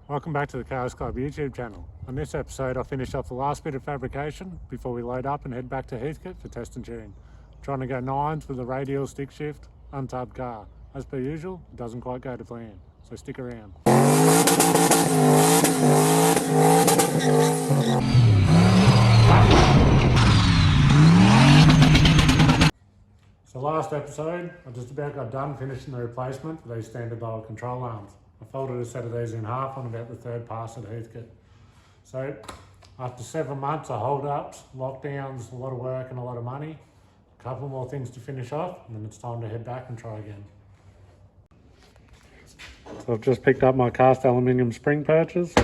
Welcome back to the Cars Club YouTube channel. On this episode I finished off the last bit of fabrication before we load up and head back to Heathcote for test and tune. Trying to go 9s with a radial stick shift, untubbed car. As per usual, it doesn't quite go to plan, so stick around. So last episode, I just about got done finishing the replacement for these standard dial control arms. I folded a set of these in half on about the third pass at Heathcote. So after 7 months of hold-ups, lockdowns, a lot of work and a lot of money, a couple more things to finish off, and then it's time to head back and try again. So I've just picked up my cast aluminium spring perches.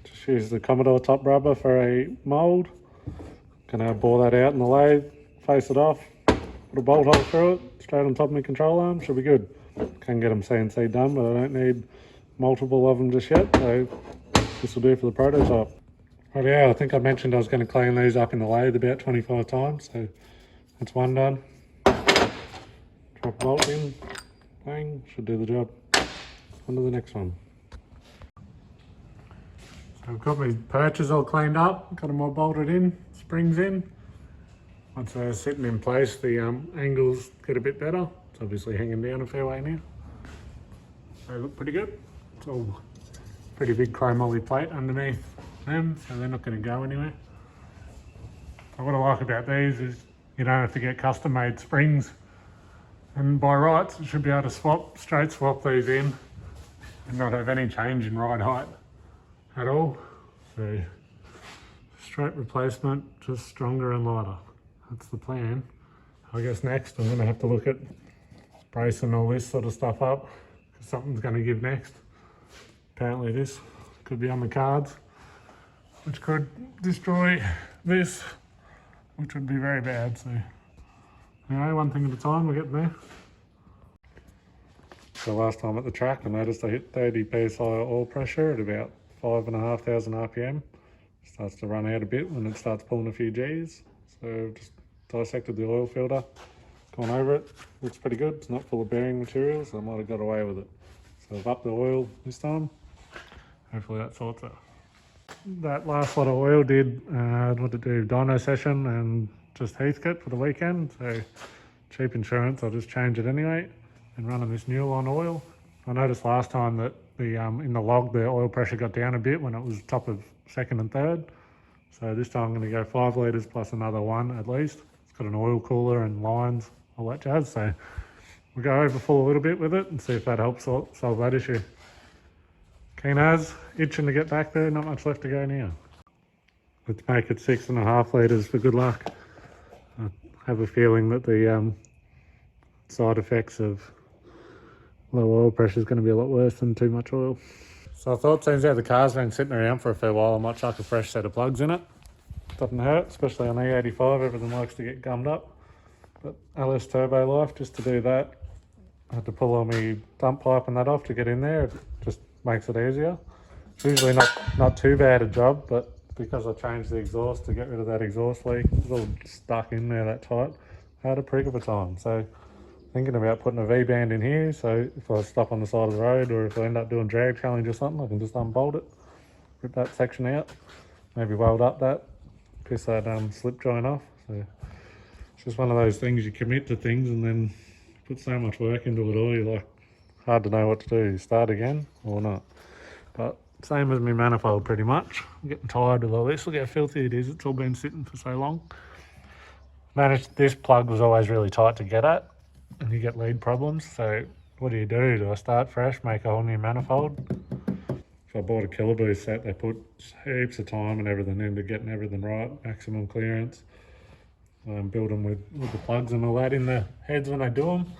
Just used the Commodore top rubber for a mould. Gonna bore that out in the lathe, face it off, put a bolt hole through it, straight on top of my control arm, should be good. Can get them CNC done, but I don't need multiple of them just yet, so this will do for the prototype. Right, yeah, I think I mentioned I was going to clean these up in the lathe about 25 times, so that's one done. Drop a bolt in, bang, should do the job. On to the next one. So I've got my perches all cleaned up, got them all bolted in, springs in. Once they're sitting in place, the angles get a bit better. It's obviously hanging down a fair way now. They look pretty good. It's all pretty big chromoly plate underneath them, so they're not going to go anywhere. So what I like about these is you don't have to get custom made springs. And by rights, you should be able to straight swap these in and not have any change in ride height at all. So straight replacement, just stronger and lighter. That's the plan. I guess next I'm going to have to look at bracing all this sort of stuff up, because something's going to give next. Apparently this could be on the cards, which could destroy this, which would be very bad. So anyway, one thing at a time, we're getting there. So last time at the track I noticed I hit 30 psi oil pressure at about 5,500 RPM. Starts to run out a bit when it starts pulling a few G's. So just dissected the oil filter, gone over it, looks pretty good. It's not full of bearing material, so I might have got away with it. So I've upped the oil this time. Hopefully that sorts out. That last lot of oil did, what to do, dyno session and just Heathcote for the weekend. So cheap insurance, I'll just change it anyway and running this new on oil. I noticed last time that the in the log the oil pressure got down a bit when it was top of second and third. So this time I'm going to go 5 litres plus another 1 at least. It's got an oil cooler and lines, all that jazz. So we'll go overfull a little bit with it and see if that helps solve that issue. Keen as, itching to get back there, not much left to go now. Let's make it 6.5 litres for good luck. I have a feeling that the side effects of low oil pressure is going to be a lot worse than too much oil. So I thought, since the car's been sitting around for a fair while, I might chuck a fresh set of plugs in it. Doesn't hurt, especially on E85, everything likes to get gummed up. But LS Turbo Life, just to do that, I had to pull all my dump pipe and that off to get in there. It just makes it easier. It's usually not too bad a job, but because I changed the exhaust to get rid of that exhaust leak, it's all stuck in there that tight. I had a prick of a time. So thinking about putting a V-band in here, so if I stop on the side of the road or if I end up doing drag challenge or something, I can just unbolt it, rip that section out, maybe weld up that, piss that slip joint off. So it's just one of those things, you commit to things and then put so much work into it all, you're like, hard to know what to do. You start again or not. But same as my manifold pretty much. I'm getting tired of all this. Look how filthy it is. It's all been sitting for so long. This plug was always really tight to get at, and you get lead problems. So what do? Do I start fresh, make a whole new manifold? If I bought a Killaboo set, they put heaps of time and everything into getting everything right, maximum clearance. Build them with the plugs and all that in the heads when they do them.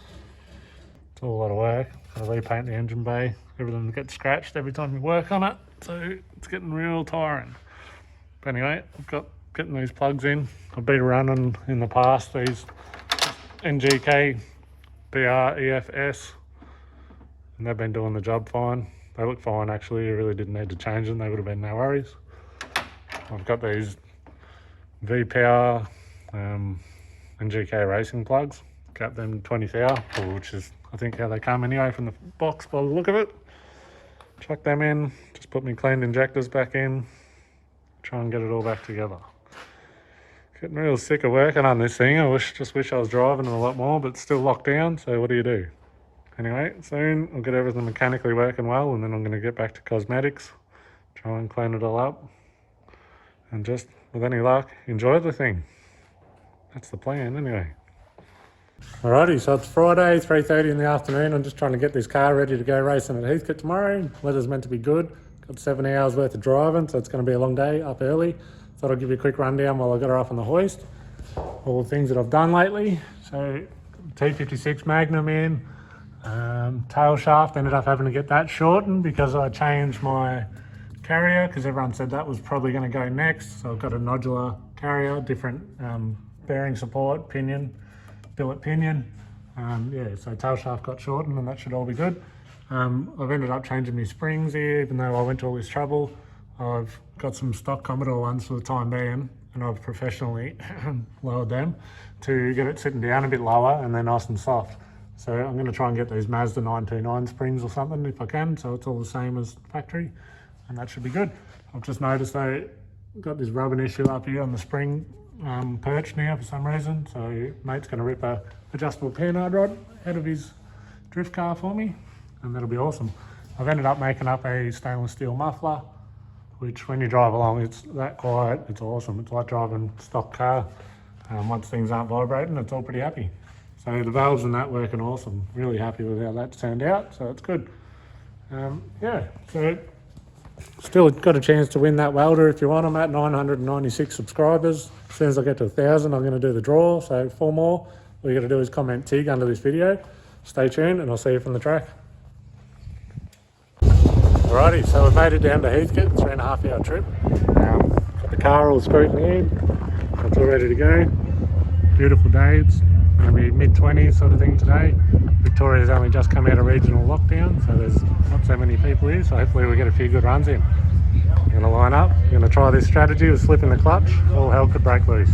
It's all a lot of work. I repaint the engine bay, everything gets scratched every time you work on it, so it's getting real tiring. But anyway, I've got getting these plugs in. I've been running in the past these NGK PR EFS, and they've been doing the job fine. They look fine actually. You really didn't need to change them, they would have been no worries. I've got these V-Power NGK racing plugs, got them 20 thou, which is I think how they come anyway from the box by the look of it. Chuck them in, just put my cleaned injectors back in, try and get it all back together. Getting real sick of working on this thing. I just wish I was driving a lot more, but it's still locked down, so what do you do? Anyway, soon I'll get everything mechanically working well, and then I'm going to get back to cosmetics, try and clean it all up, and just, with any luck, enjoy the thing. That's the plan anyway. Alrighty, so it's Friday, 3:30 in the afternoon. I'm just trying to get this car ready to go racing at Heathcote tomorrow. Weather's meant to be good. Got 7 hours worth of driving, so it's going to be a long day up early. Thought I'd give you a quick rundown while I got her up on the hoist. All the things that I've done lately. So T56 Magnum in. Tail shaft, ended up having to get that shortened because I changed my carrier because everyone said that was probably going to go next. So I've got a nodular carrier, different bearing support, pinion, billet pinion. Yeah, so tail shaft got shortened and that should all be good. I've ended up changing my springs here, even though I went to all this trouble. I've got some stock Commodore ones for the time being, and I've professionally lowered them to get it sitting down a bit lower and they're nice and soft. So I'm going to try and get these Mazda 929 springs or something if I can, so it's all the same as factory, and that should be good. I've just noticed though, got this rubbing issue up here on the spring perch now for some reason, so mate's going to rip a adjustable panhard rod out of his drift car for me, and that'll be awesome. I've ended up making up a stainless steel muffler, which when you drive along, it's that quiet, it's awesome. It's like driving a stock car. Once things aren't vibrating, it's all pretty happy. So the valves and that working awesome. Really happy with how that's turned out, so it's good. Yeah, so still got a chance to win that welder if you want. I'm at 996 subscribers. As soon as I get to 1,000, I'm going to do the draw. So 4 more. All you got to do is comment TIG under this video. Stay tuned and I'll see you from the track. Alrighty, so we've made it down to Heathcote, 3.5 hour trip. Got the car all screwed in the end. It's all ready to go. Beautiful day. It's going to be mid-20s sort of thing today. Victoria's only just come out of regional lockdown, so there's not so many people here, so hopefully we get a few good runs in. I'm going to line up, I'm going to try this strategy of slipping the clutch. All hell could break loose.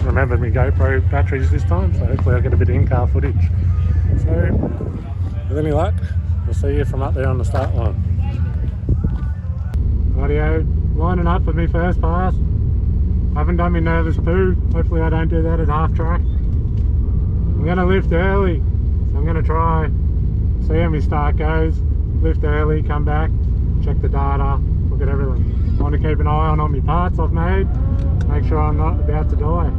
Remembered my GoPro batteries this time, so hopefully I'll get a bit of in-car footage. So, with any luck, we'll see you from up there on the start line. Rightio, lining up for me first pass. I haven't done my nervous poo. Hopefully I don't do that at half track. I'm going to lift early, so I'm going to try, see how my start goes, lift early, come back, check the data, look at everything. I want to keep an eye on all my parts I've made, make sure I'm not about to die.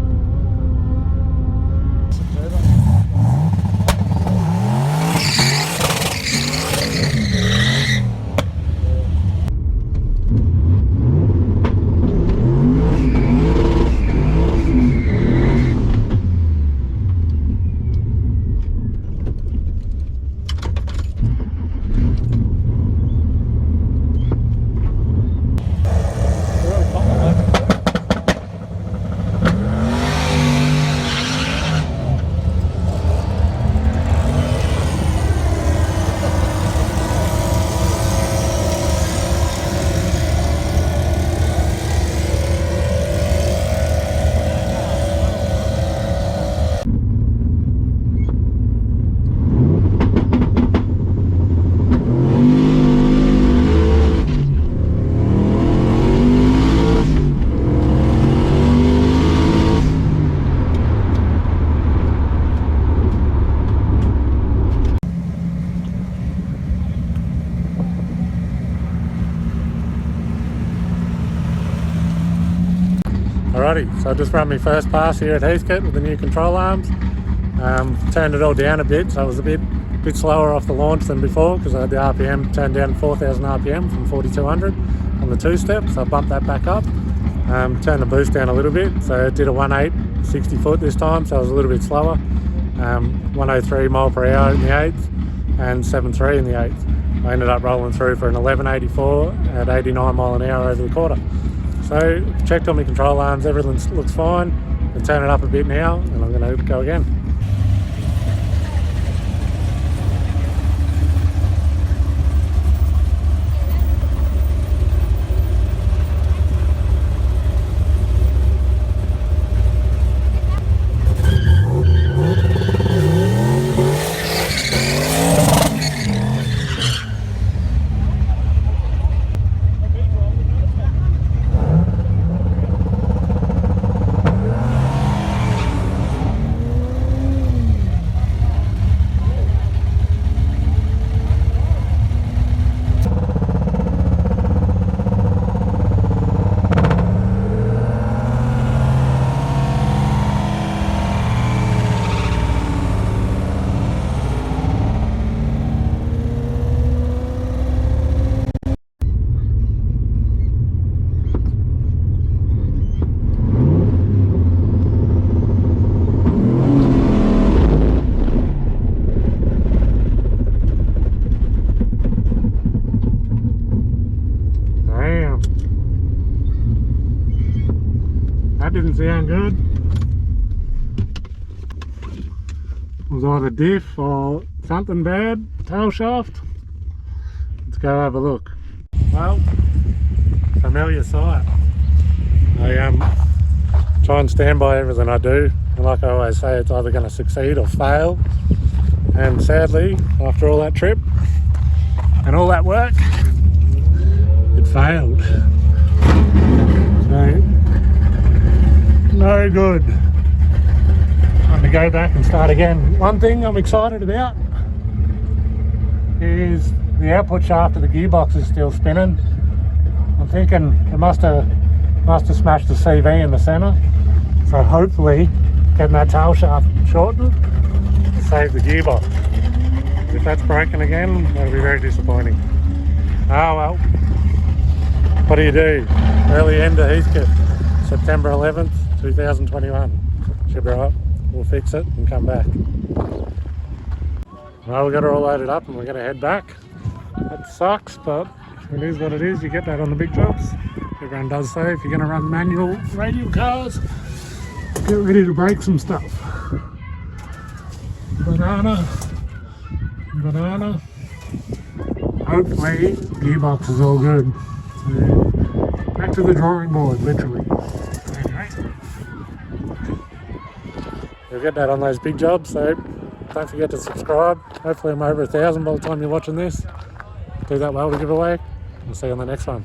Alrighty, so I just ran my first pass here at Heathcote with the new control arms. Turned it all down a bit, so I was a bit slower off the launch than before because I had the RPM turned down 4,000 RPM from 4,200 on the 2-step, so I bumped that back up. Turned the boost down a little bit, so it did a 1.8, 60 foot this time, so I was a little bit slower. 103 mile per hour in the 8th and 7.3 in the 8th. I ended up rolling through for an 11.84 at 89 mile an hour over the quarter. So checked on my control arms, everything looks fine. I'll turn it up a bit now and I'm going to go again. sound good. It was either diff or something bad, tail shaft. Let's go have a look. Well, familiar sight. I try and stand by everything I do, and like I always say, it's either going to succeed or fail. And sadly, after all that trip and all that work, it failed. So, no good. I'm going to go back and start again. One thing I'm excited about is the output shaft of the gearbox is still spinning. I'm thinking it must have smashed the CV in the centre. So hopefully getting that tail shaft shortened will save the gearbox. If that's broken again, that'll be very disappointing. Oh well. What do you do? Early end of Heathcote, September 11th, 2021. Should be right. We'll fix it and come back. Well, we got it all loaded up and we're going to head back. That sucks, but it is what it is. You get that on the big jobs. Everyone does so. If you're going to run manual radial cars, get ready to break some stuff. Banana. Hopefully, gearbox is all good. So, back to the drawing board, literally. Anyway, you'll get that on those big jobs, so don't forget to subscribe. Hopefully I'm over 1,000 by the time you're watching this. Do that well to give away. I'll see you on the next one.